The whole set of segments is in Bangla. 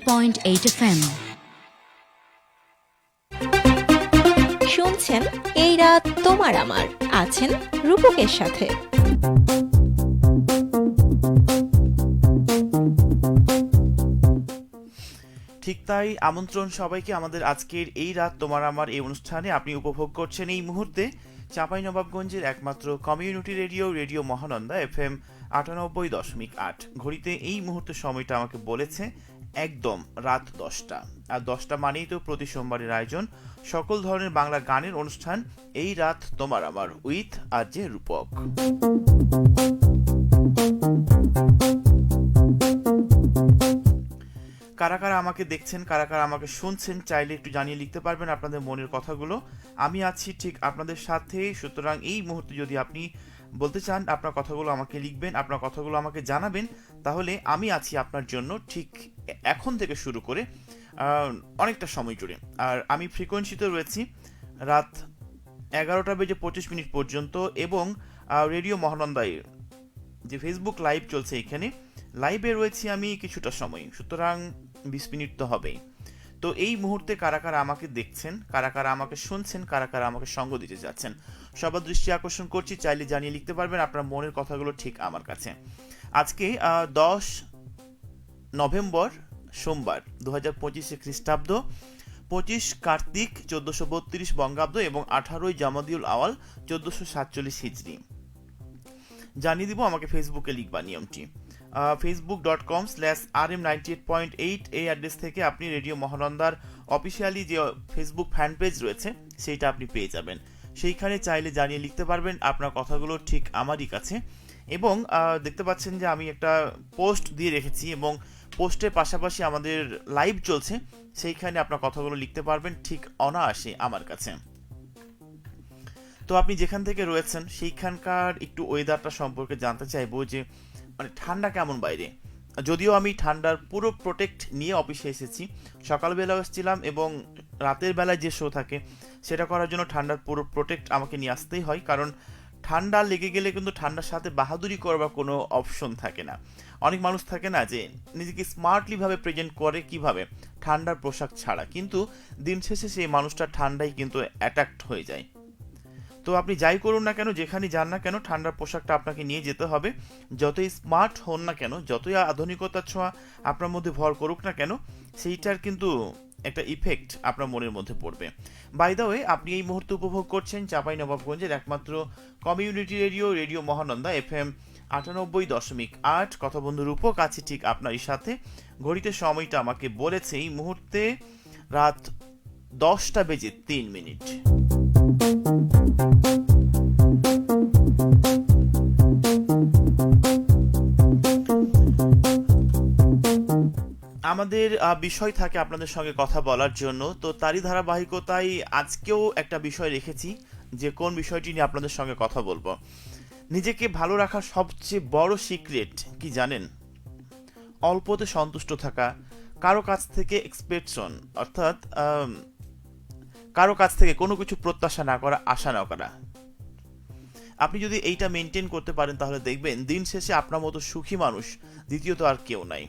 98.8 FM শুনছেন এই রাত তোমার আমার, আছেন রূপকের সাথে। ঠিক তাই, আমন্ত্রণ সবাইকে আমাদের আজকের এই রাত তোমার আমার এই অনুষ্ঠানে। আপনি উপভোগ করছেন এই মুহূর্তে চাঁপাইনবাবগঞ্জের একমাত্র community radio radio Mahananda FM 98.8। ঘড়িতে এই মুহূর্তে সময়টা আমাকে বলেছে একদম রাত 10টা। আর 10টা মানেই তো প্রতি সোমবারের আয়োজন সকল ধরনের বাংলা গানের অনুষ্ঠান এই রাত তোমার আমার উইথ আর যে রূপক। কারা কারা আমাকে দেখছেন, কারা কারা আমাকে শুনছেন, চাইলে একটু জানিয়ে লিখতে পারবেন আপনাদের মনের কথাগুলো। আমি আছি ঠিক আপনাদের সাথে, সুতরাং এই মুহূর্তে যদি আপনি বলতে চান আপনার কথাগুলো আমাকে লিখবেন, আপনার কথাগুলো আমাকে জানাবেন, তাহলে আমি আছি আপনার জন্য ঠিক এখন থেকে শুরু করে অনেকটা সময় জুড়ে। আর আমি ফ্রিকোয়েন্সিতে রয়েছি রাত 11:25 পর্যন্ত, এবং রেডিও মহানন্দায় যে ফেসবুক লাইভ চলছে এখানে লাইভে রয়েছি আমি কিছুটা সময়, সুতরাং 20 মিনিট তো হবেই। তো এই মুহূর্তে কারা কারা আমাকে দেখছেন, কারা কারা আমাকে শুনছেন, কারা কারা আমাকে সঙ্গ দিতে যাচ্ছেন, সবার দৃষ্টি আকর্ষণ করছি। চাইলে জানিয়ে লিখতে পারবেন আপনার মনের কথাগুলো ঠিক আমার কাছে। আজকে 10 নভেম্বর সোমবার 2025 খ্রিস্টাব্দ, 25 কার্তিক 1432 বঙ্গাব্দ এবং 18 জামাদিউল আওয়াল 1447 হিজরি। জানিয়ে দিব আমাকে ফেসবুকে লিখবা নিয়মটি। facebook.com/rm98.8 এই অ্যাড্রেস থেকে আপনি রেডিও মহানন্দার অফিসিয়ালি যে ফেসবুক ফ্যান পেজ রয়েছে সেইটা আপনি পেয়ে যাবেন। সেইখানে চাইলে জানিয়ে লিখতে পারবেন আপনার কথাগুলো ঠিক আমারই কাছে। এবং দেখতে পাচ্ছেন যে আমি একটা পোস্ট দিয়ে রেখেছি, এবং পোস্টের পাশাপাশি আমাদের লাইভ চলছে, সেইখানে আপনার কথাগুলো লিখতে পারবেন ঠিক অনায়াসে আমার কাছে। তো আপনি যেখান থেকে রয়েছেন সেইখানকার একটু ওয়েদারটা সম্পর্কে জানতে চাইবো, যে মানে ঠান্ডা কেমন বাইরে। যদিও আমি ঠান্ডার পুরো প্রোটেক্ট নিয়ে অফিসে এসেছি, সকালবেলা এসেছিলাম, এবং রাতের বেলায় যে শো থাকে সেটা করার জন্য ঠান্ডার পুরো প্রোটেক্ট আমাকে নিয়ে আসতেই হয়, কারণ ঠান্ডা লেগে গেলে কিন্তু ঠান্ডার সাথে বাহাদুরি করবার কোনো অপশন থাকে না। অনেক মানুষ থাকে না যে নিজেকে স্মার্টলি ভাবে প্রেজেন্ট করে কিভাবে ঠান্ডার পোশাক ছাড়া, কিন্তু দিন শেষে সেই মানুষটা ঠান্ডায় কিন্তু অ্যাট্যাক্ট হয়ে যায়। তো আপনি যাই করুন না কেন, যেখানে যান না কেন, ঠান্ডার পোশাকটা আপনাকে নিয়ে যেতে হবে। যতই স্মার্ট হন না কেন, যতই আধুনিকতার ছোঁয়া আপনার মধ্যে ভর করুক না কেন, সেইটার কিন্তু একটা ইফেক্ট আপনার মনের মধ্যে পড়বে। বাই দ্য ওয়ে, আপনি এই মুহূর্তে উপভোগ করছেন চাঁপাইনবাবগঞ্জের একমাত্র community radio radio Mahananda FM 98.8। কথা বন্ধু রূপক আছে ঠিক আপনারই সাথে। ঘড়িতে সময়টা আমাকে বলেছে এই মুহূর্তে রাত 10:03। আমাদের বিষয় থাকে আপনাদের সঙ্গে কথা বলার জন্য, তো তারই ধারাবাহিকতায় আজকেও একটা বিষয় রেখেছি, যে কোন বিষয়টি নিয়ে আপনাদের সঙ্গে কথা বলবো। নিজেকে ভালো রাখার সবচেয়ে বড় সিক্রেট কি জানেন? অল্পতে সন্তুষ্ট থাকা, কারো কাছ থেকে এক্সপেকশন, অর্থাৎ কারো কাছ থেকে কোনো কিছু প্রত্যাশা না করা, আশা না করা। আপনি যদি এইটা মেনটেন করতে পারেন তাহলে দেখবেন দিন শেষে আপনার মতো সুখী মানুষ দ্বিতীয়ত আর কেউ নাই।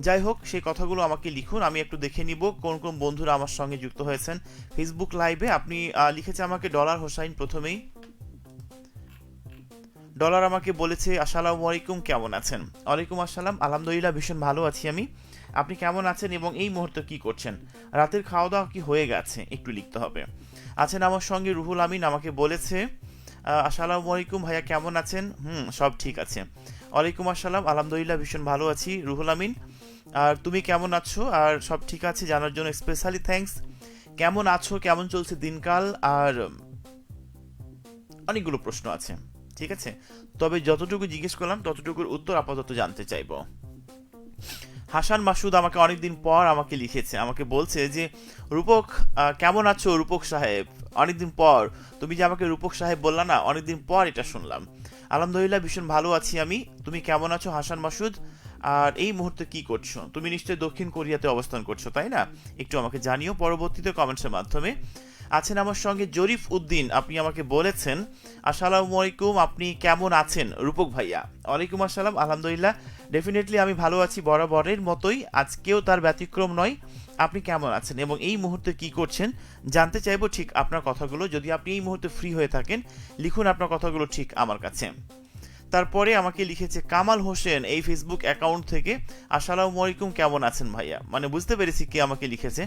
যাই হোক, সেই কথাগুলো আমাকে লিখুন, আমি একটু দেখে নিব কোন কোন বন্ধুরা আমার সঙ্গে যুক্ত হয়েছেন ফেসবুক লাইভে। আপনি লিখেছে আমাকে ডলার হোসাইন, প্রথমেই ডলার আমাকে বলেছে আসসালামু আলাইকুম, কেমন আছেন? ওয়ালাইকুম আসসালাম, আলহামদুলিল্লাহ ভীষণ ভালো আছি আমি। আপনি কেমন আছেন এবং এই মুহূর্তে কি করছেন? রাতের খাওয়া দাওয়া কি হয়ে গেছে? একটু লিখতে হবে। আছেন আমার সঙ্গে রুহুল আমিন, আমাকে বলেছে আসসালামু আলাইকুম ভাইয়া, কেমন আছেন? সব ঠিক আছে। ওয়ালাইকুম আসসালাম, আলহামদুলিল্লাহ ভীষণ ভালো আছি রুহুল আমিন। আর তুমি কেমন আছো? আর সব ঠিক আছে জানার জন্য স্পেশালি থ্যাঙ্কস। কেমন আছো, কেমন চলছে দিনকাল, আর অনেকগুলো প্রশ্ন আছে, ঠিক আছে। তবে যতটুকু জিজ্ঞেস করলাম ততটুকুর উত্তর আপাতত জানতে চাইবো। হাসান মাসুদ আমাকে অনেকদিন পর আমাকে লিখেছে, আমাকে বলছে যে রূপক কেমন আছো রূপক সাহেব, অনেকদিন পর। তুমি যে আমাকে রূপক সাহেব বললা না, অনেকদিন পর এটা শুনলাম। আলহামদুলিল্লাহ ভীষণ ভালো আছি আমি। তুমি কেমন আছো হাসান মাসুদ? আর এই মুহূর্তে কি করছো? তুমি নিশ্চয়ই দক্ষিণ কোরিয়াতে অবস্থান করছো, তাই না? একটু আমাকে জানিও পরবর্তীতে কমেন্টসের মাধ্যমে। আছেন আমার সঙ্গে জরিফ উদ্দিন, আপনি আমাকে বলেছেন আসসালামু আলাইকুম, আপনি কেমন আছেন রূপক ভাইয়া? ওয়ালাইকুম আসসালাম, আলহামদুলিল্লাহ ডেফিনেটলি আমি ভালো আছি, বরাবরের মতোই আজকেও তার ব্যতিক্রম নয়। আপনি কেমন আছেন এবং এই মুহূর্তে কি করছেন জানতে চাইবো ঠিক আপনার কথাগুলো। যদি আপনি এই মুহূর্তে ফ্রি হয়ে থাকেন লিখুন আপনার কথাগুলো ঠিক আমার কাছে। তারপরে আমাকে লিখেছে কামাল হোসেন এই ফেসবুক অ্যাকাউন্ট থেকে, আসসালামু আলাইকুম, কেমন আছেন ভাইয়া? মানে বুঝতে পেরেছি কে আমাকে লিখেছে।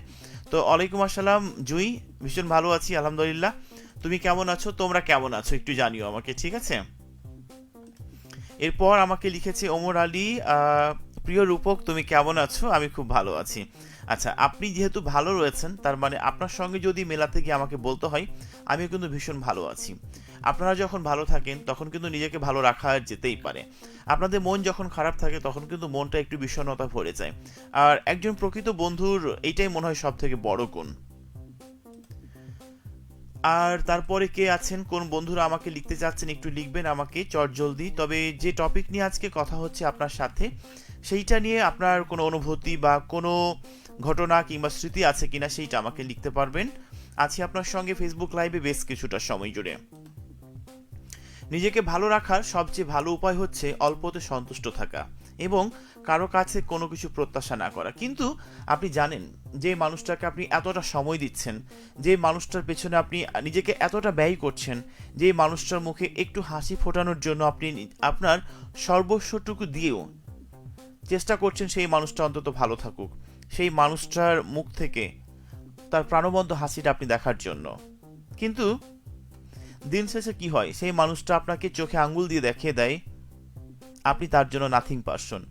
তো ওয়ালাইকুম আসসালাম জুই, ভীষণ ভালো আছি আলহামদুলিল্লাহ, তুমি কেমন আছো? তোমরা কেমন আছো একটু জানিও আমাকে, ঠিক আছে? এরপর আমাকে লিখেছে ওমর আলী, প্রিয় রূপক তুমি কেমন আছো? আমি খুব ভালো আছি। আচ্ছা, আপনি যেহেতু ভালো রয়েছেন তার মানে আপনার সঙ্গে যদি মেলাতে গিয়ে আমাকে বলতে হয় আমিও কিন্তু ভীষণ ভালো আছি। আপনারা যখন ভালো থাকেন তখন কিন্তু নিজেকে ভালো রাখা যেতেই পারে। আপনাদের মন যখন খারাপ থাকে তখন কিন্তু মনটা একটু বিষণ্ণতা ভরে যায়। আর একজন প্রকৃত বন্ধুর এইটাই মনে হয় সব থেকে বড় গুণ। আর তারপরে কে আছেন, কোন বন্ধুরা আমাকে লিখতে চাচ্ছেন একটু লিখবেন আমাকে চটজলদি। তবে যে টপিক নিয়ে আজকে কথা হচ্ছে আপনার সাথে, সেইটা নিয়ে আপনার কোনো অনুভূতি বা কোনো ঘটনা কিংবা স্মৃতি আছে কিনা সেইটা আমাকে লিখতে পারবেন। আছি আপনার সঙ্গে ফেসবুক লাইভে বেশ কিছুটা সময় জুড়ে। নিজেকে ভালো রাখার সবচেয়ে ভালো উপায় হচ্ছে অল্পতে সন্তুষ্ট থাকা এবং কারো কাছে কোনো কিছু প্রত্যাশা না করা। কিন্তু আপনি জানেন যে মানুষটাকে আপনি এতটা সময় দিচ্ছেন, যে মানুষটার পেছনে আপনি নিজেকে এতটা ব্যয় করছেন, যে মানুষটার মুখে একটু হাসি ফোটানোর জন্য আপনি আপনার সর্বস্বটুকু দিয়েও চেষ্টা করছেন সেই মানুষটা অন্তত ভালো থাকুক, সেই মানুষটার মুখ থেকে তার প্রাণবন্ত হাসিটা আপনি দেখার জন্য। কিন্তু দিন শেষে কি হয়, সেই মানুষটা আপনাকে চোখে আঙ্গুল দিয়ে দেখিয়ে দেয় আপনি তার জন্য নাথিং পারসন,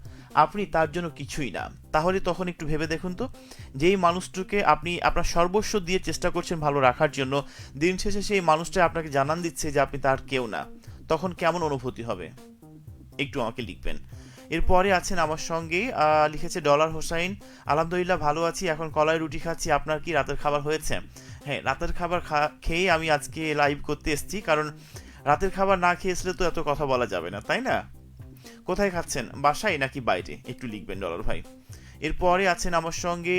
আপনি তার জন্য কিছুই না। তাহলে তখন একটু ভেবে দেখুন তো, যেই মানুষটাকে আপনি আপনার সর্বস্ব দিয়ে চেষ্টা করছেন ভালো রাখার জন্য, দিন শেষে সেই মানুষটা আপনাকে জানান দিচ্ছে যে আপনি তার কেউ না, তখন কেমন অনুভূতি হবে একটু আমাকে লিখবেন। এরপরে আছেন আমার সঙ্গে লিখেছে ডলার হোসাইন, আলহামদুলিল্লাহ ভালো আছি, এখন কলাই রুটি খাচ্ছি। আপনার কি রাতের খাবার হয়েছে? হ্যাঁ, রাতের খাবার খেয়ে আমি আজকে লাইভ করতে এসেছি, কারণ রাতের খাবার না খেয়ে আসলে তো এত কথা বলা যাবে না, তাই না? কোথায় খাচ্ছেন, বাসায় নাকি বাইরে একটু লিখবেন ডলার ভাই। এরপরে আছেন আমার সঙ্গে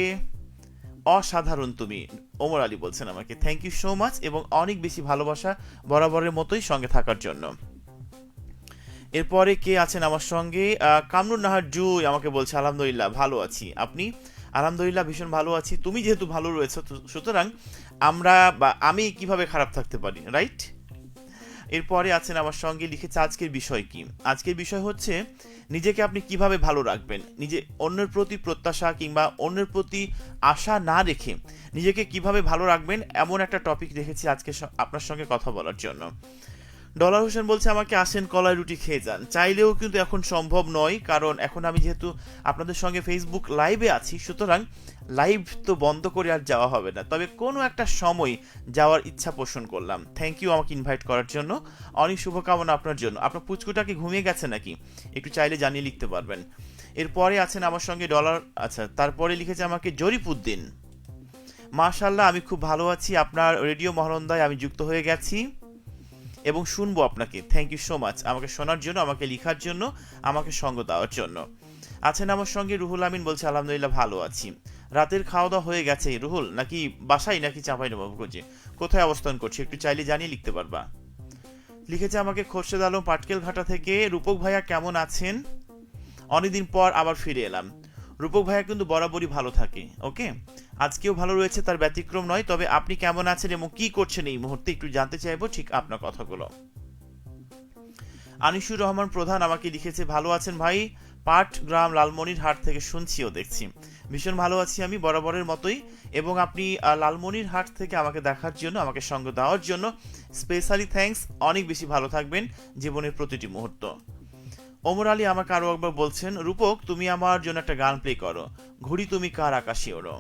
অসাধারণ তুমি, ওমর আলী বলছেন আমাকে থ্যাংক ইউ সো মাচ এবং অনেক বেশি ভালোবাসা বরাবরের মতোই সঙ্গে থাকার জন্য। এরপরে কে আছেন আমার সঙ্গে, কামরুন নাহার জুই আমাকে বলছে আলহামদুলিল্লাহ ভালো আছি। আপনি? আলহামদুলিল্লাহ ভীষণ ভালো আছি। তুমি যেহেতু ভালো রয়েছে সুতরাং আমরা বা আমি কিভাবে খারাপ থাকতে পারি, রাইট? এরপরে আছেন আমার সঙ্গে লিখেছে আজকের বিষয় কি। আজকের বিষয় হচ্ছে নিজেকে আপনি কিভাবে ভালো রাখবেন, নিজে অন্যের প্রতি প্রত্যাশা কিংবা অন্যের প্রতি আশা না রেখে নিজেকে কিভাবে ভালো রাখবেন, এমন একটা টপিক রেখেছি আজকে আপনার সঙ্গে কথা বলার জন্য। ডলার হোসেন বলছে আমাকে আসেন কলাই রুটি খেয়ে যান। চাইলেও কিন্তু এখন সম্ভব নয়, কারণ এখন আমি যেহেতু আপনাদের সঙ্গে ফেসবুক লাইভে আছি, সুতরাং লাইভ তো বন্ধ করে আর যাওয়া হবে না। তবে কোনো একটা সময় যাওয়ার ইচ্ছা পোষণ করলাম। থ্যাংক ইউ আমাকে ইনভাইট করার জন্য, অনেক শুভকামনা আপনার জন্য। আপনার পুচকুটা কি ঘুমিয়ে গেছে নাকি একটু চাইলে জানিয়ে লিখতে পারবেন। এরপরে আছেন আমার সঙ্গে ডলার, আচ্ছা তারপরে লিখেছে আমাকে জরিফ উদ্দিন, মাশাল্লাহ আমি খুব ভালো আছি, আপনার রেডিও মহানন্দায় আমি যুক্ত হয়ে গেছি এবং শুনবো আপনাকে। থ্যাংক ইউ সো মাচ আমাকে শোনার জন্য, আমাকে লিখার জন্য, আমাকে সঙ্গ দেওয়ার জন্য। আছেন আমার সঙ্গে রুহুল আমিন বলছে আলহামদুলিল্লাহ ভালো আছি। রাতের খাওয়া দাওয়া হয়ে গেছে রুহুল, নাকি বাসায় নাকি চাঁপাইনবাবগঞ্জে, কোথায় অবস্থান করছি একটু চাইলে জানিয়ে লিখতে পারবা। লিখেছে আমাকে খোরশেদ আলম পাটকেল ঘাটা থেকে, রূপক ভাইয়া কেমন আছেন? অনেকদিন পর আবার ফিরে এলাম। রূপক ভাইয়া কিন্তু বরাবরই ভালো থাকে, ওকে, আজকেও ভালো রয়েছে, তার ব্যতিক্রম নয়। তবে আপনি কেমন আছেন এবং কি করছেন এই মুহূর্তে একটু জানতে চাইবো ঠিক আপনার কথাগুলো। আনিসুর রহমান প্রধান আমাকে লিখেছে ভালো আছেন ভাই, পাটগ্রাম লালমনির হাট থেকে শুনছি ও দেখছি। ভীষণ ভালো আছি আমি বরাবরের মতোই, এবং আপনি লালমনির হাট থেকে আমাকে দেখার জন্য, আমাকে সঙ্গ দেওয়ার জন্য স্পেশালি থ্যাঙ্কস। অনেক বেশি ভালো থাকবেন জীবনের প্রতিটি মুহূর্ত। ওমর আলী আমাকে আরো একবার বলছেন রূপক তুমি আমার জন্য একটা গান প্লে করো, ঘুড়ি তুমি কার আকাশে ওড়ো।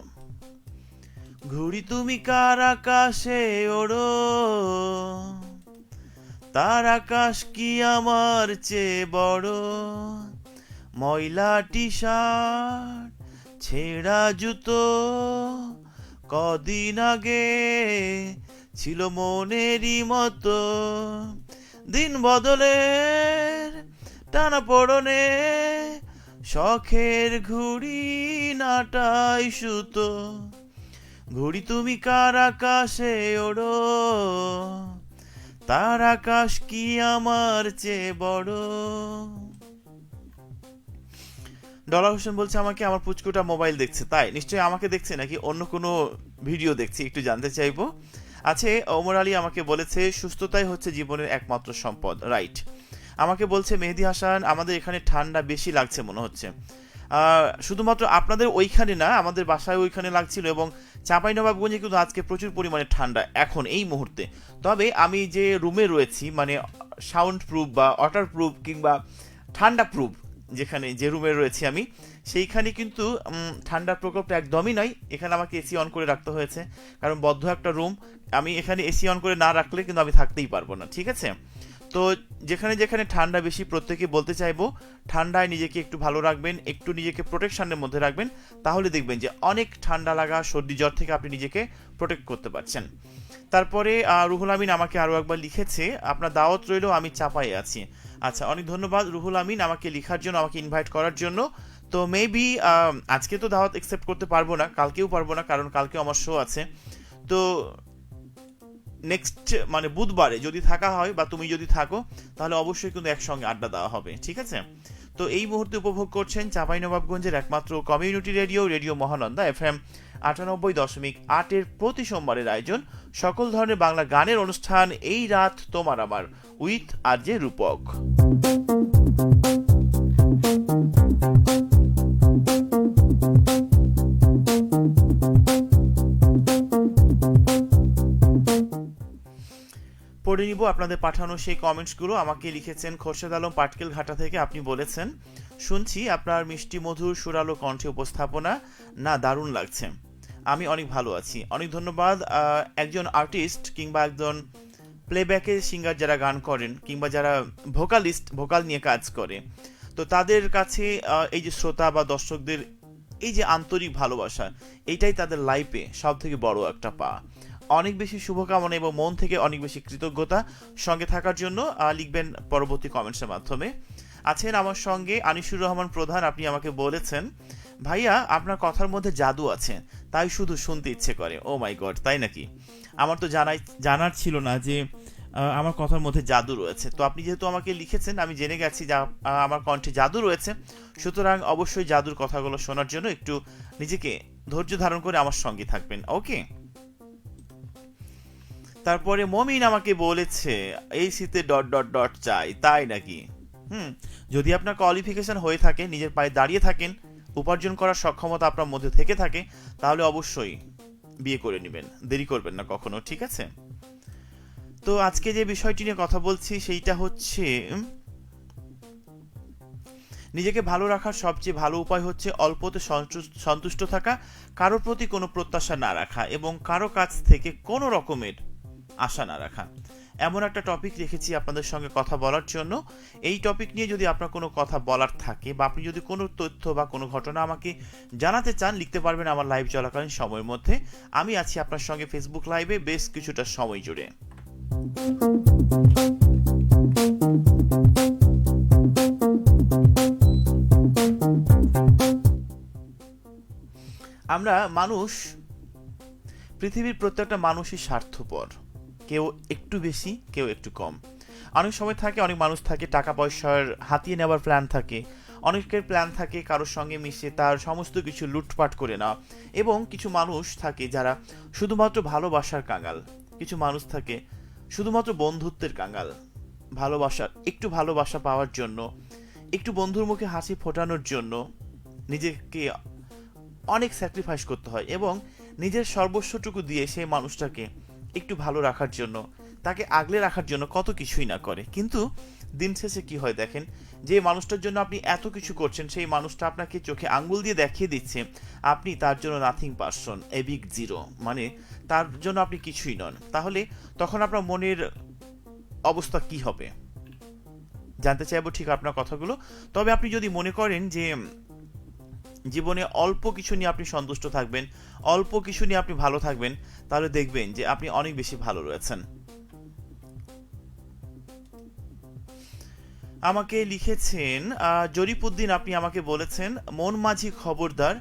ঘুড়ি তুমি কার আকাশে ওড়ো, তার আকাশ কি আমার চেয়ে বড়। ময়লা টি শার্ট ছেঁড়া জুতো কদিন আগে ছিল মনেরই মতো, দিন বদলের টানা পড়নে শখের ঘুড়ি নাটাই সুতো। ঘুড়ি তুমি কার আকাশে ওড়ো, তার আকাশ কি আমার চেয়ে বড়। ডলার হোসেন বলছে আমাকে আমার পুচকুটা মোবাইল দেখছে, তাই নিশ্চয়ই আমাকে দেখছে নাকি অন্য কোনো ভিডিও দেখছে একটু জানতে চাইবো। আছে ওমর আলী আমাকে বলেছে সুস্থতাই হচ্ছে জীবনের একমাত্র সম্পদ, রাইট। আমাকে বলছে মেহেদি হাসান আমাদের এখানে ঠান্ডা বেশি লাগছে মনে হচ্ছে। শুধুমাত্র আপনাদের ওইখানে না, আমাদের বাসায় ওইখানে লাগছিল, এবং চাঁপাইনবাবগঞ্জে কিন্তু আজকে প্রচুর পরিমাণে ঠান্ডা এখন এই মুহূর্তে। তবে আমি যে রুমে রয়েছি মানে সাউন্ড প্রুফ বা ওয়াটার প্রুফ কিংবা ঠান্ডা প্রুফ যেখানে যে রুমে রয়েছি আমি, সেইখানে কিন্তু ঠান্ডার প্রকোপটা একদমই নয়। এখানে আমাকে এসি অন করে রাখতে হয়েছে, কারণ বদ্ধ একটা রুম, আমি এখানে এসি অন করে না রাখলে কিন্তু আমি থাকতেই পারবো না, ঠিক আছে। তো যেখানে যেখানে ঠান্ডা বেশি প্রত্যেকে বলতে চাইবো ঠান্ডায় নিজেকে একটু ভালো রাখবেন, একটু নিজেকে প্রোটেকশনের মধ্যে রাখবেন, তাহলে দেখবেন যে অনেক ঠান্ডা লাগা সর্দি জ্বর থেকে আপনি নিজেকে প্রোটেক্ট করতে পারছেন। তারপরে রুহুল আমিন আমাকে আরও একবার লিখেছে আপনার দাওয়াত রইল, আমি চাপাই আছি। আচ্ছা, অনেক ধন্যবাদ রুহুল আমিন আমাকে লেখার জন্য, আমাকে ইনভাইট করার জন্য। তো মেবি আজকে তো দাওয়াত অ্যাকসেপ্ট করতে পারবো না, কালকেও পারবো না, কারণ কালকেও আমার শো আছে। তো নেক্সট মানে বুধবারে যদি থাকা হয় বা তুমি যদি থাকো, তাহলে অবশ্যই কিন্তু একসঙ্গে আড্ডা দেওয়া হবে, ঠিক আছে। তো এই মুহূর্তে উপভোগ করছেন চাঁপাইনবাবগঞ্জের একমাত্র community radio, radio Mahananda FM 98.8 প্রতি সোমবারের আয়োজন সকল ধরনের বাংলা গানের অনুষ্ঠান এই রাত তোমার আমার, উইথ আরজে রূপক। পড়ে নিব আপনাদের পাঠানো সেই কমেন্টসগুলো। আমাকে লিখেছেন খোরশেদ আলম পাটকেল ঘাটা থেকে, আপনি বলেছেন শুনছি আপনার মিষ্টি মধুর সুরালো কণ্ঠে উপস্থাপনা, না দারুণ লাগছে, আমি অনেক ভালো আছি, অনেক ধন্যবাদ। একজন আর্টিস্ট কিংবা একজন প্লেব্যাকের সিঙ্গার যারা গান করেন কিংবা যারা ভোকালিস্ট, ভোকাল নিয়ে কাজ করে, তো তাদের কাছে এই যে শ্রোতা বা দর্শকদের এই যে আন্তরিক ভালোবাসা, এইটাই তাদের লাইফে সব থেকে বড় একটা পাওয়া। অনেক বেশি শুভকামনা এবং মন থেকে অনেক বেশি কৃতজ্ঞতা সঙ্গে থাকার জন্য। লিখবেন পরবর্তী কমেন্টসের মাধ্যমে। আছেন আমার সঙ্গে আনিসুর রহমান প্রধান, আপনি আমাকে বলেছেন ভাইয়া আপনার কথার মধ্যে জাদু আছে, তাই শুধু শুনতে ইচ্ছে করে। ও মাই গড, তাই নাকি? আমার তো জানার ছিল না যে আমার কথার মধ্যে জাদু রয়েছে। তো আপনি যেহেতু আমাকে লিখেছেন, আমি জেনে গেছি যে আমার কণ্ঠে জাদু রয়েছে, সুতরাং অবশ্যই জাদুর কথাগুলো শোনার জন্য একটু নিজেকে ধৈর্য ধারণ করে আমার সঙ্গে থাকবেন, ওকে। তারপরে মমিন আমাকে বলেছে এই শীতে ডট ডট ডট চাই, তাই নাকি? যদি আপনার কোয়ালিফিকেশন হয়ে থাকে, নিজের পায়ে দাঁড়িয়ে থাকেন, উপার্জন করার সক্ষমতা আপনার মধ্যে থেকে থাকে, তাহলে অবশ্যই বিয়ে করে নেবেন, দেরি করবেন না কখনো, ঠিক আছে। তো আজকে যে বিষয়টি নিয়ে কথা বলছি সেইটা হচ্ছে নিজেকে ভালো রাখার সবচেয়ে ভালো উপায় হচ্ছে অল্পতে সন্তুষ্ট থাকা, কারোর প্রতি কোনো প্রত্যাশা না রাখা এবং কারো কাছ থেকে কোনো রকমের আশা না রাখা। এমন একটা টপিক রেখেছি আপনাদের সঙ্গে কথা বলার জন্য। এই টপিক নিয়ে যদি আপনার কোনো কথা বলার থাকে বা আপনি যদি কোনো তথ্য বা কোনো ঘটনা আমাকে জানাতে চান, লিখতে পারবেন আমার লাইভ চলাকালীন সময়ের মধ্যে। আমি আছি আপনার সঙ্গে ফেসবুক লাইভে বেশ কিছুটা সময় জুড়ে। আমরা মানুষ, পৃথিবীর প্রত্যেকটা মানুষই স্বার্থপর, কেউ একটু বেশি কেউ একটু কম। অনেক সময় থাকে, অনেক মানুষ থাকে টাকা পয়সার হাতিয়ে নেওয়ার প্ল্যান থাকে, অনেকের প্ল্যান থাকে কারোর সঙ্গে মিশে তার সমস্ত কিছু লুটপাট করে নেওয়া, এবং কিছু মানুষ থাকে যারা শুধুমাত্র ভালোবাসার কাঙাল, কিছু মানুষ থাকে শুধুমাত্র বন্ধুত্বের কাঙাল। একটু ভালোবাসা পাওয়ার জন্য, একটু বন্ধুর মুখে হাসি ফোটানোর জন্য নিজেকে অনেক স্যাক্রিফাইস করতে হয় এবং নিজের সর্বস্বটুকু দিয়ে সেই মানুষটাকে একটু ভালো রাখার জন্য, তাকে আগলে রাখার জন্য কত কিছুই না করে। কিন্তু দিন শেষে কি হয় দেখেন, যে মানুষটার জন্য আপনি এত কিছু করছেন, সেই মানুষটা আপনাকে চোখে আঙ্গুল দিয়ে দেখিয়ে দিচ্ছে আপনি তার জন্য nothing person, a big zero, মানে তার জন্য আপনি কিছুই নন। তাহলে তখন আপনার মনের অবস্থা কি হবে জানতে চাইবো ঠিক আপনার কথাগুলো। তবে আপনি যদি মনে করেন যে জীবনে অল্প কিছু নিয়ে আপনি সন্তুষ্ট থাকবেন, অল্প কিছু নিয়ে আপনি ভালো থাকবেন, তাহলে দেখবেন যে আপনি অনেক বেশি ভালো রয়েছেন। আমাকে লিখেছেন জরিফউদ্দিন, আপনি আমাকে বলেছেন মন মাঝি খবরদার,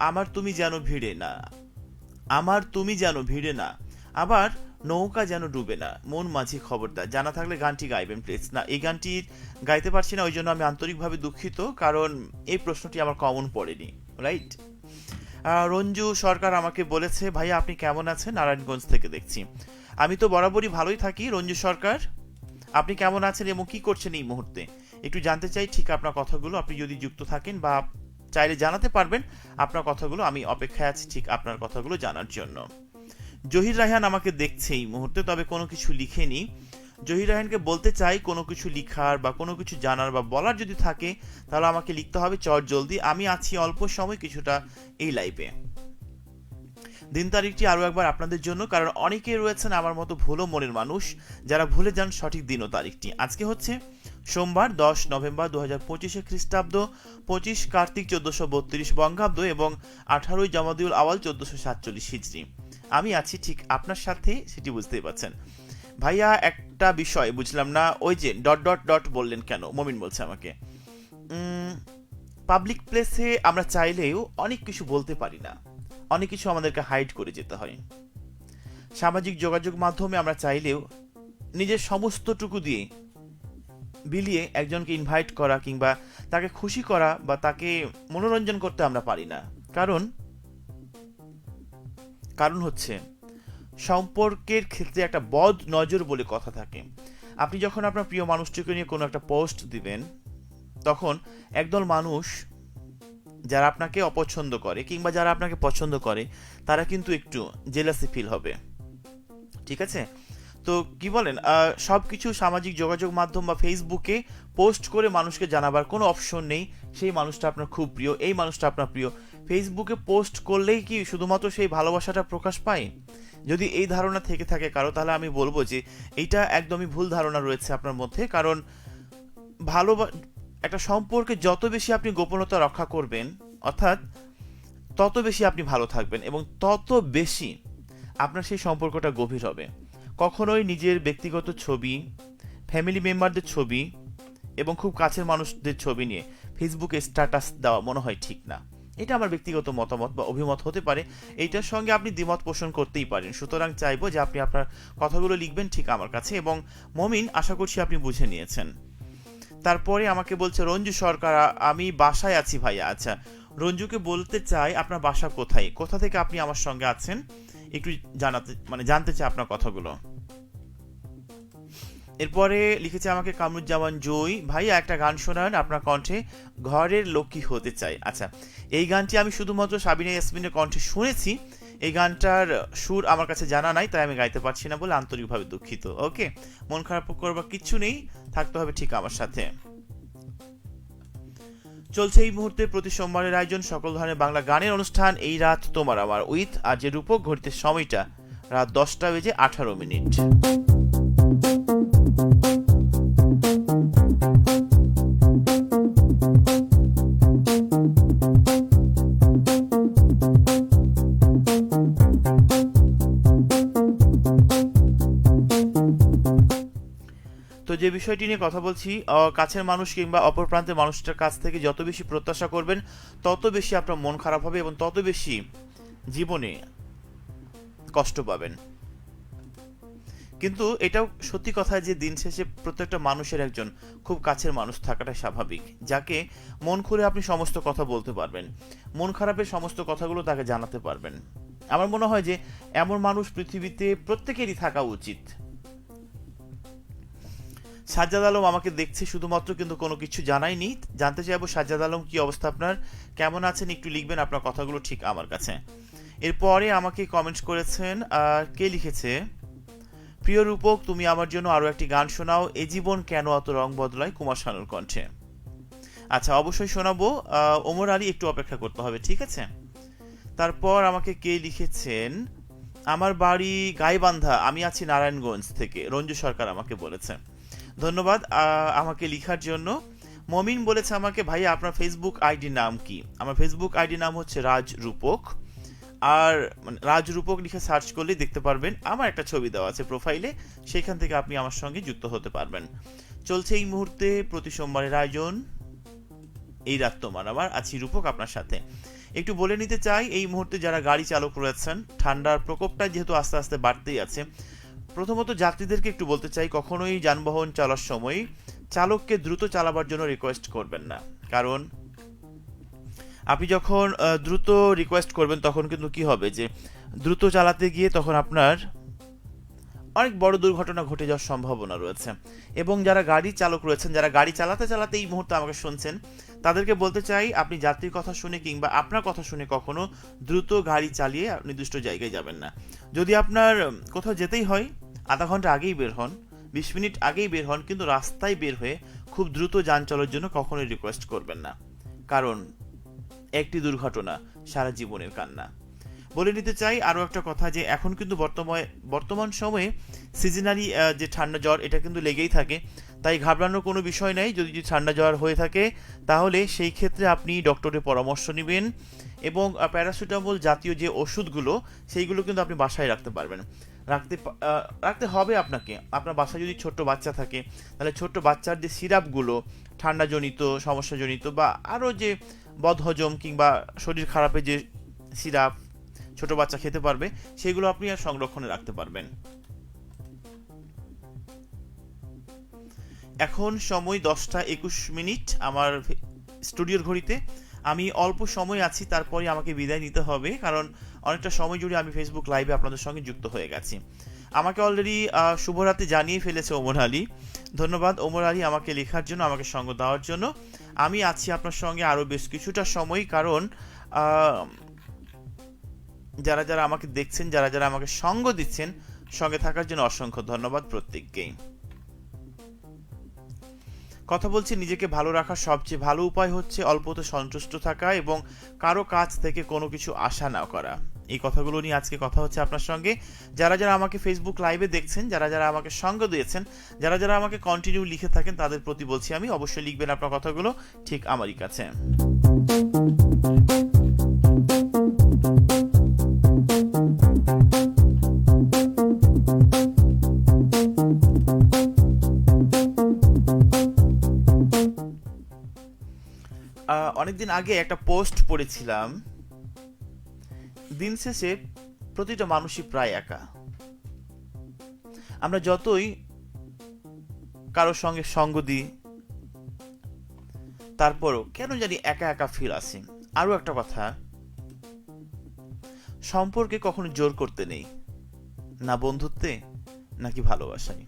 আমার তুমি যেন ভিড়ে না। আমার তুমি যেন ভিড়ে না, আবার নৌকা যেন ডুবে না, মন মাঝি খবরদার। জানা থাকলে গানটি গাইবেন প্লিজ। না, এই গানটি গাইতে পারছি না, ওই জন্য আমি আন্তরিকভাবে দুঃখিত, কারণ এই প্রশ্নটি আমার কমন পড়েনি, রাইট। রঞ্জু সরকার আমাকে বলেছে, ভাইয়া আপনি কেমন আছেন? নারায়ণগঞ্জ থেকে দেখছি। আমি তো বরাবরই ভালোই থাকি রঞ্জু সরকার, আপনি কেমন আছেন এবং কি করছেন এই মুহূর্তে একটু জানতে চাই। ঠিক আপনার কথাগুলো আপনি যদি যুক্ত থাকেন বা চাইলে জানাতে পারবেন আপনার কথাগুলো, আমি অপেক্ষায় আছি ঠিক আপনার কথাগুলো জানার জন্য। জহির রায়হান আমাকে দেখছে এই মুহূর্তে, তবে কোনো কিছু লিখেনি। জহির রায়হানকে বলতে চাই, কোনো কিছু লিখার বা কোনো কিছু জানার বা বলার যদি থাকে তাহলে আমাকে লিখতে হবে চট জলদি। আমি আছি অল্প সময় কিছুটা এই লাইভে। দিন তারিখটি আরও একবার আপনাদের জন্য, কারণ অনেকেই রয়েছেন আমার মতো ভুলো মনের মানুষ যারা ভুলে যান সঠিক দিন ও তারিখটি। আজকে হচ্ছে সোমবার 10 নভেম্বর 2025 খ্রিস্টাব্দ, 25 কার্তিক 1432 বঙ্গাব্দ এবং 18 জামাদিউল আওয়াল 1447 হিজরি। আমি আছি ঠিক আপনার সাথে, সেটি বুঝতেই পারছেন। ভাইয়া একটা বিষয় বুঝলাম না, ওই যে ডট ডট ডট বললেন কেন? মমিন বলছে আমাকে, পাবলিক প্লেসে আমরা চাইলেও অনেক কিছু বলতে পারি না, অনেক কিছু আমাদেরকে হাইড করে যেতে হয়। সামাজিক যোগাযোগ মাধ্যমে আমরা চাইলেও নিজের সমস্তটুকু দিয়ে বিলিয়ে একজনকে ইনভাইট করা কিংবা তাকে খুশি করা বা তাকে মনোরঞ্জন করতে আমরা পারি না। কারণ হচ্ছে সম্পর্কের ক্ষেত্রে একটা বদ নজর বলে কথা থাকে। আপনি যখন আপনার প্রিয় মানুষটিকে নিয়ে কোনো একটা পোস্ট দিবেন, তখন একদল মানুষ যারা আপনাকে অপছন্দ করে কিংবা যারা আপনাকে পছন্দ করে তারা কিন্তু একটু জেলাসি ফিল হবে, ঠিক আছে? তো কি বলেন, সব কিছু সামাজিক যোগাযোগ মাধ্যম বা ফেসবুকে পোস্ট করে মানুষকে জানাবার কোনো অপশন নেই সেই মানুষটা আপনার খুব প্রিয়, এই মানুষটা আপনার প্রিয়। ফেসবুকে পোস্ট করলেই কি শুধুমাত্র সেই ভালোবাসাটা প্রকাশ পায়? যদি এই ধারণা থেকে থাকে কারো, তাহলে আমি বলবো যে এইটা একদমই ভুল ধারণা রয়েছে আপনার মধ্যে। কারণ একটা সম্পর্কে যত বেশি আপনি গোপনতা রক্ষা করবেন, অর্থাৎ তত বেশি আপনি ভালো থাকবেন এবং তত বেশি আপনার সেই সম্পর্কটা গভীর হবে। কখনোই নিজের ব্যক্তিগত ছবি, ফ্যামিলি মেম্বারদের ছবি এবং খুব কাছের মানুষদের ছবি নিয়ে ফেসবুকে স্ট্যাটাস দেওয়া মনে হয় ঠিক না। এটা আমার ব্যক্তিগত মতামত বা অভিমত হতে পারে, এইটার সঙ্গে আপনি দ্বিমত পোষণ করতেই পারেন। সুতরাং চাইবো যে আপনি আপনার কথাগুলো লিখবেন ঠিক আমার কাছে। এবং মমিন, আশা করছি আপনি বুঝে নিয়েছেন। তারপরে আমাকে বলছে রঞ্জু সরকার, আমি বাসায় আছি ভাইয়া। আচ্ছা, রঞ্জুকে বলতে চাই আপনার বাসা কোথায়, কোথা থেকে আপনি আমার সঙ্গে আছেন একটু জানতে চাই আপনার কথাগুলো। এরপরে লিখেছে আমাকে কামরুজ্জামান জয়, ভাইয়া একটা গান শোনান আপনার কণ্ঠে, ঘরের লক্ষ্মী হতে চাই। আচ্ছা, এই গানটি আমি শুধুমাত্র সাবিনা ইয়াসমিনের কণ্ঠে শুনেছি, এই গানটার সুর আমার কাছে জানা নাই, তাই আমি গাইতে পারছি না বলে আন্তরিকভাবে দুঃখিত। ওকে, মন খারাপ করবার কিচ্ছু নেই, থাকতে হবে ঠিক আমার সাথে। চলছে এই মুহূর্তে প্রতি সোমবারের আয়োজন সকল ধরনের বাংলা গানের অনুষ্ঠান এই রাত তোমার আমার উইথ আর যে রূপক। ঘড়িতে সময়টা রাত 10:18। তো যে বিষয়টি নিয়ে কথা বলছি, কাছের মানুষ কিংবা অপর প্রান্তের মানুষটার কাছ থেকে যত বেশি প্রত্যাশা করবেন তত বেশি আপনার মন খারাপ হবে এবং তত বেশি জীবনে কষ্ট পাবেন। কিন্তু এটাও সত্যি কথা যে দিন শেষে প্রত্যেকটা মানুষের একজন খুব কাছের মানুষ থাকাটা স্বাভাবিক, যাকে মন খুলে আপনি সমস্ত কথা বলতে পারবেন, মন খারাপের সমস্ত কথাগুলো তাকে জানাতে পারবেন। আমার মনে হয় যে এমন মানুষ পৃথিবীতে প্রত্যেকেরই থাকা উচিত। সাজ্জাদ আলম আমাকে দেখছে শুধুমাত্র, কিন্তু কোনো কিছু জানাইনি। জানতে চাইবো সাজ্জাদ আলম, কি অবস্থা আপনার, কেমন আছেন, একটু লিখবেন আপনার কথাগুলো ঠিক আমার কাছে। এরপরে আমাকে কমেন্টস করেছেন, কে লিখেছে, প্রিয় রূপক তুমি আমার জন্য আরো একটি গান শোনাও, এ জীবন কেন অত রং বদলায়, কুমার শানুর কণ্ঠে। আচ্ছা, অবশ্যই শোনাবো, ওমর আলী, একটু অপেক্ষা করতে হবে, ঠিক আছে। তারপর আমাকে কে লিখেছেন, আমার বাড়ি গাইবান্ধা, আমি আছি নারায়ণগঞ্জ থেকে, রঞ্জু সরকার আমাকে বলেছে। ধন্যবাদ আমাকে লিখার জন্য। মমিন বলেছে আমাকে, ভাইয়া আপনার ফেসবুক আইডি নাম কি? আমার ফেসবুক আইডি নাম হচ্ছে রাজ রূপক, আর রাজ রূপক লিখে সার্চ করলে দেখতে পারবেন আমার একটা ছবি দেওয়া আছে প্রোফাইলে, সেখান থেকে আপনি আমার সঙ্গে যুক্ত হতে পারবেন। চলছে এই মুহূর্তে প্রতি সোমবারের আয়োজন এই রাত তোমার আমার, আছি রূপক আপনার সাথে। একটু বলে নিতে চাই, এই মুহূর্তে যারা গাড়ি চালক রয়েছেন, ঠান্ডার প্রকোপটা যেহেতু আস্তে আস্তে বাড়তেই আছে, প্রথমত যাত্রীদেরকে একটু বলতে চাই, কখনোই যানবাহন চালার সময় চালককে দ্রুত চালাবার জন্য রিকোয়েস্ট করবেন না। কারণ আপনি যখন দ্রুত রিকোয়েস্ট করবেন তখন কিন্তু কি হবে যে দ্রুত চালাতে গিয়ে তখন আপনার অনেক বড় দুর্ঘটনা ঘটে যাওয়ার সম্ভাবনা রয়েছে। এবং যারা গাড়ি চালক রয়েছেন, যারা গাড়ি চালাতে চালাতে এই মুহূর্তে আমাকে শুনছেন, তাদেরকে বলতে চাই, আপনি যাত্রীর কথা শুনে কিংবা আপনার কথা শুনে কখনো দ্রুত গাড়ি চালিয়ে নির্দিষ্ট জায়গায় যাবেন না। যদি আপনার কোথাও যেতেই হয়, আধা ঘন্টা আগেই বের হন, 20 মিনিট আগেই বের হন, কিন্তু রাস্তায় বের হয়ে খুব দ্রুত যান চলার জন্য কখনোই রিকোয়েস্ট করবেন না। কারণ একটি দুর্ঘটনা সারা জীবনের কান্না। বলে নিতে চাই আরও একটা কথা, যে এখন কিন্তু বর্তমান সময়ে সিজনালি যে ঠান্ডা জ্বর, এটা কিন্তু লেগেই থাকে, তাই ঘাবড়ানোর কোনো বিষয় নেই। যদি ঠান্ডা জ্বর হয়ে থাকে তাহলে সেই ক্ষেত্রে আপনি ডক্টরের পরামর্শ নেবেন, এবং প্যারাসিটামল জাতীয় যে ওষুধগুলো সেইগুলো কিন্তু আপনি বাসায় রাখতে পারবেন, রাখতে হবে আপনাকে। আপনার বাসায় যদি ছোট্ট বাচ্চা থাকে, তাহলে ছোট্ট বাচ্চার যে সিরাপগুলো ঠান্ডাজনিত সমস্যাজনিত বা আরও যে বদহজম কিংবা শরীর খারাপের যে সিরাপ ছোট বাচ্চা খেতে পারবে, সেগুলো আপনি আর সংরক্ষণে রাখতে পারবেন। এখন সময় 10:21 আমার স্টুডিওর ঘড়িতে। আমি অল্প সময় আছি, তারপরে আমাকে বিদায় নিতে হবে, কারণ অনেকটা সময় জুড়ে আমি ফেসবুক লাইভে আপনাদের সঙ্গে যুক্ত হয়ে গেছি। আমাকে অলরেডি শুভরাত্রি জানিয়ে ফেলেছে ওমর আলী। ধন্যবাদ ওমর আলী আমাকে লেখার জন্য, আমাকে সঙ্গ দেওয়ার জন্য। আমি আছি আপনার সঙ্গে আরও বেশ কিছুটা সময়, কারণ যারা যারা আমাকে দেখছেন, যারা যারা আমাকে সঙ্গ দিচ্ছেন, সঙ্গে থাকার জন্য অসংখ্য ধন্যবাদ প্রত্যেককেই। কথা বলছি, নিজেকে ভালো রাখার সবচেয়ে ভালো উপায় হচ্ছে অল্পতে সন্তুষ্ট থাকা এবং কারো কাছ থেকে কোনো কিছু আশা না করা। এই কথাগুলো নিয়ে আজকে কথা হচ্ছে আপনার সঙ্গে। যারা যারা আমাকে ফেসবুক লাইভে দেখছেন, যারা যারা আমাকে সঙ্গ দিয়েছেন, যারা যারা আমাকে কন্টিনিউ লিখে থাকেন, তাদের প্রতি বলছি আমি, অবশ্যই লিখবেন আপনার কথাগুলো ঠিক আমারই কাছে। অনেকদিন আগে একটা পোস্ট পড়েছিলাম, দিন শেষে প্রতিটা মানুষই প্রায় একা। আমরা যতই কারোর সঙ্গে সঙ্গ দিই, তারপরও কেন জানি একা একা ফিল আসে। আরো একটা কথা, সম্পর্কে কখনো জোর করতে নেই, না বন্ধুত্বে নাকি ভালোবাসায়।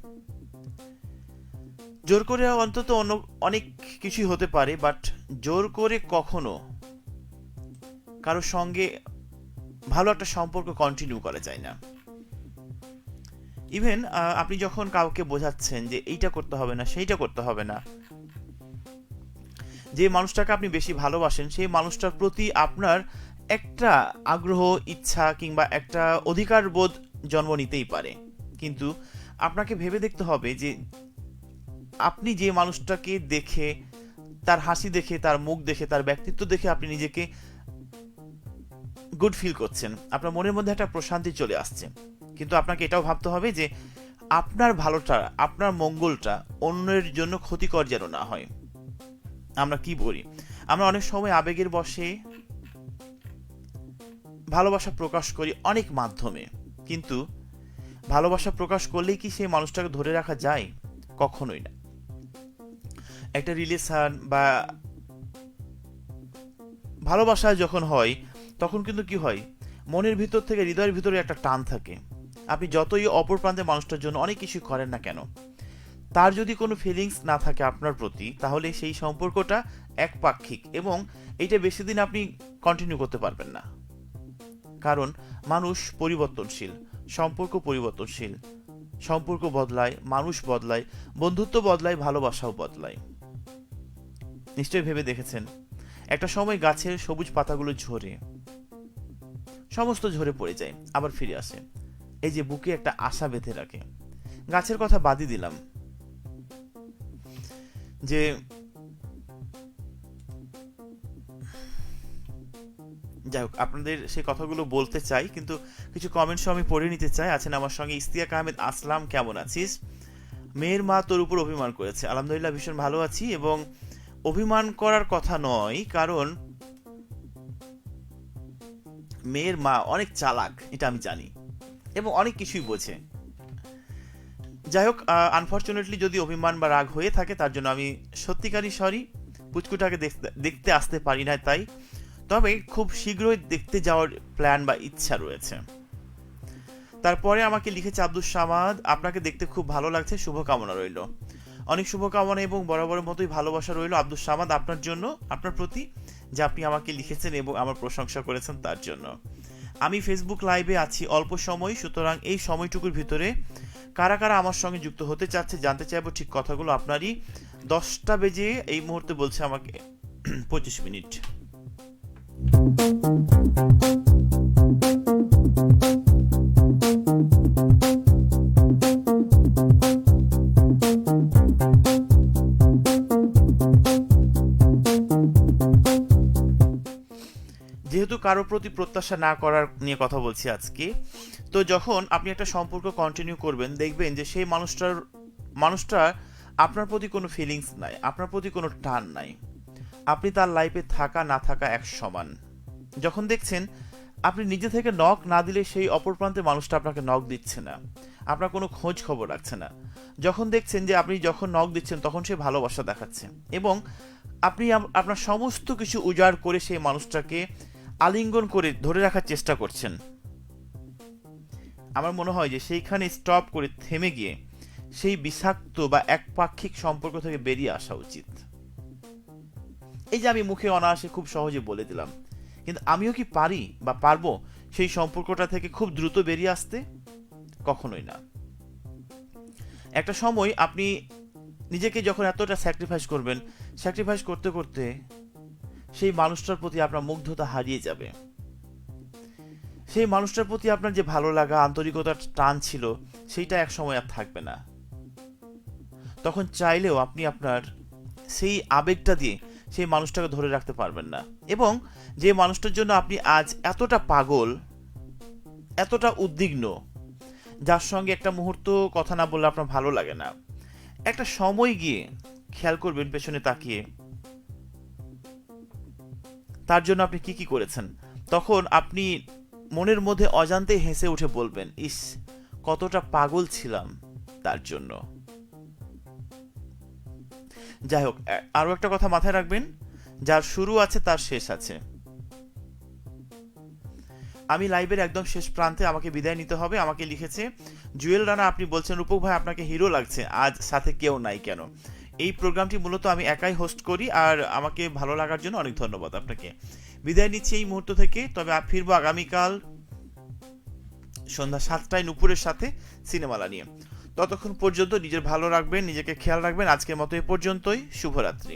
জোর করে অন্তত অনেক কিছুই হতে পারে, বাট জোর করে কখনো কারোর সঙ্গে ভালো একটা সম্পর্ক কন্টিনিউ করা যায় না। ইভেন আপনি যখন কাউকে বোঝাচ্ছেন যে এইটা করতে হবে না, সেইটা করতে হবে না, যে মানুষটাকে আপনি বেশি ভালোবাসেন, সেই মানুষটার প্রতি আপনার একটা আগ্রহ, ইচ্ছা কিংবা একটা অধিকার বোধ জন্ম নিতেই পারে, কিন্তু আপনাকে ভেবে দেখতে হবে যে আপনি যে মানুষটাকে দেখে, তার হাসি দেখে, তার মুখ দেখে, তার ব্যক্তিত্ব দেখে আপনি নিজেকে গুড ফিল করছেন, আপনার মনের মধ্যে একটা প্রশান্তি চলে আসছে, কিন্তু আপনাকে এটাও ভাবতে হবে যে আপনার ভালোটা, আপনার মঙ্গলটা অন্যের জন্য ক্ষতিকর যেন না হয়। আমরা কি বলি, আমরা অনেক সময় আবেগের বশে ভালোবাসা প্রকাশ করি অনেক মাধ্যমে, কিন্তু ভালোবাসা প্রকাশ করলেই কি সেই মানুষটাকে ধরে রাখা যায়? কখনোই না। একটা রিলেশন বা ভালোবাসা যখন হয়, তখন কিন্তু কি হয়, মনের ভিতর থেকে হৃদয়ের ভিতরে একটা টান থাকে। আপনি যতই অপর প্রান্তে মানুষটার জন্য অনেক কিছু করেন না কেন, তার যদি কোনো ফিলিংস না থাকে আপনার প্রতি, তাহলে সেই সম্পর্কটা একপাক্ষিক এবং এইটা বেশি দিন আপনি কন্টিনিউ করতে পারবেন না। কারণ মানুষ পরিবর্তনশীল, সম্পর্ক পরিবর্তনশীল, সম্পর্ক বদলায়, মানুষ বদলায়, বন্ধুত্ব বদলায়, ভালোবাসাও বদলায়। নিশ্চয়ই ভেবে দেখেছেন, একটা সময় গাছের সবুজ পাতাগুলো ঝরে, সমস্ত ঝরে পড়ে যায়, আবার ফিরে আসে। এই যে বুকে একটা আশা বেঁধে রাখে। গাছের কথা বাদই দিলাম, যে যাই হোক, আপনাদের সেই কথাগুলো বলতে চাই, কিন্তু কিছু কমেন্টস আমি পড়ে নিতে চাই। আছেন আমার সঙ্গে ইস্তিয়াক আহমেদ আসলাম, কেমন আছিস? মেয়ের মা তোর উপর অভিমান করেছে। আলহামদুলিল্লাহ ভীষণ ভালো আছি, এবং অভিমান করার কথা নয়, কারণ মেয়ের মা অনেক চালাক, এটা আমি জানি, এবং অনেক কিছুই বোঝে। যাই হোক, আনফর্চুনেটলি যদি অভিমান বা রাগ হয়ে থাকে তার জন্য আমি সত্যিকারই সরি। পুচকুটাকে দেখতে আসতে পারি না তাই, তবে খুব শীঘ্রই দেখতে যাওয়ার প্ল্যান বা ইচ্ছা রয়েছে। তারপরে আমাকে লিখেছে আব্দুস সামাদ, আপনাকে দেখতে খুব ভালো লাগছে, শুভকামনা রইল। অনেক শুভকামনা এবং বরাবরের মতোই ভালোবাসা রইল আব্দুস সামাদ আপনার জন্য, আপনার প্রতি, যে আপনি আমাকে লিখেছেন এবং আমার প্রশংসা করেছেন তার জন্য। আমি ফেসবুক লাইভে আছি অল্প সময়, সুতরাং এই সময়টুকুর ভিতরে কারা কারা আমার সঙ্গে যুক্ত হতে চাচ্ছে জানতে চাইবো ঠিক কথাগুলো আপনারই। 10টা বেজে এই মুহূর্তে বলছে আমাকে 25 মিনিট। যেহেতু কারো প্রতি প্রত্যাশা না করার নিয়ে কথা বলছি আজকে, তো যখন আপনি একটা সম্পর্ক কন্টিনিউ করবেন দেখবেন যে সেই মানুষটা আপনার প্রতি কোনো ফিলিংস নাই, আপনার প্রতি কোনো টান নাই, আপনি তার লাইফে থাকা না থাকা এক সমান। যখন দেখছেন আপনি নিজে থেকে নক না দিলে সেই অপর প্রান্তে মানুষটা আপনাকে নক দিচ্ছে না, আপনার কোনো খোঁজ খবর রাখছে না, যখন দেখছেন যে আপনি যখন নক দিচ্ছেন তখন সে ভালোবাসা দেখাচ্ছে এবং আপনি আপনার সমস্ত কিছু উজাড় করে সেই মানুষটাকে আলিঙ্গন করে ধরে রাখার চেষ্টা করছেন, আমার মনে হয় যে সেইখানে স্টপ করে থেমে গিয়ে সেই বিষাক্ত বা একপাক্ষিক সম্পর্ক থেকে বেরিয়ে আসা উচিত। এই যে আমি মুখে অনায়াসে খুব সহজে বলে দিলাম, কিন্তু আমিও কি পারি বা পারবো সেই সম্পর্কটা থেকে খুব দ্রুত বেরিয়ে আসতে? কখনোই না। একটা সময় আপনি নিজেকে যখন এতটা স্যাক্রিফাইস করবেন, স্যাক্রিফাইস করতে করতে সেই মানুষটার প্রতি আপনার মুগ্ধতা হারিয়ে যাবে, সেই মানুষটার প্রতি আপনার যে ভালো লাগা, আন্তরিকতার টান ছিল সেইটা এক সময় আর থাকবে না। তখন চাইলেও আপনি আপনার সেই আবেগটা দিয়ে সেই মানুষটাকে ধরে রাখতে পারবেন না, এবং যে মানুষটার জন্য আপনি আজ এতটা পাগল, এতটা উদ্বিগ্ন, যার সঙ্গে একটা মুহূর্ত কথা না বললে আপনার ভালো লাগে না, একটা সময় গিয়ে খেয়াল করবেন পেছনে তাকিয়ে তার জন্য আপনি কি কি করেছেন। তখন আপনি মনের মধ্যে অজান্তে হেসে উঠে বলবেন, ইস কতটা পাগল ছিলাম তার জন্য। যাই হোক, আরো একটা কথা মাথায় রাখবেন, যার শুরু আছে তার শেষ আছে। আমি লাইভের একদম শেষ প্রান্তে, আমাকে বিদায় নিতে হবে। আমাকে লিখেছে জুয়েল রানা, আপনি বলছেন রূপক ভাই আপনাকে হিরো লাগছে, আজ সাথে কেউ নাই কেন? এই প্রোগ্রামটি মূলত আমি একাই হোস্ট করি, আর আমাকে ভালো লাগার জন্য অনেক ধন্যবাদ আপনাকে। বিদায় নিচ্ছি এই মুহূর্ত থেকে, তবে ফিরবো আগামীকাল সন্ধ্যা 7টায় নুপুরের সাথে সিনেমালা নিয়ে। ততক্ষণ পর্যন্ত নিজের ভালো রাখবেন, নিজেকে খেয়াল রাখবেন। আজকের মতো এ পর্যন্তই, শুভরাত্রি।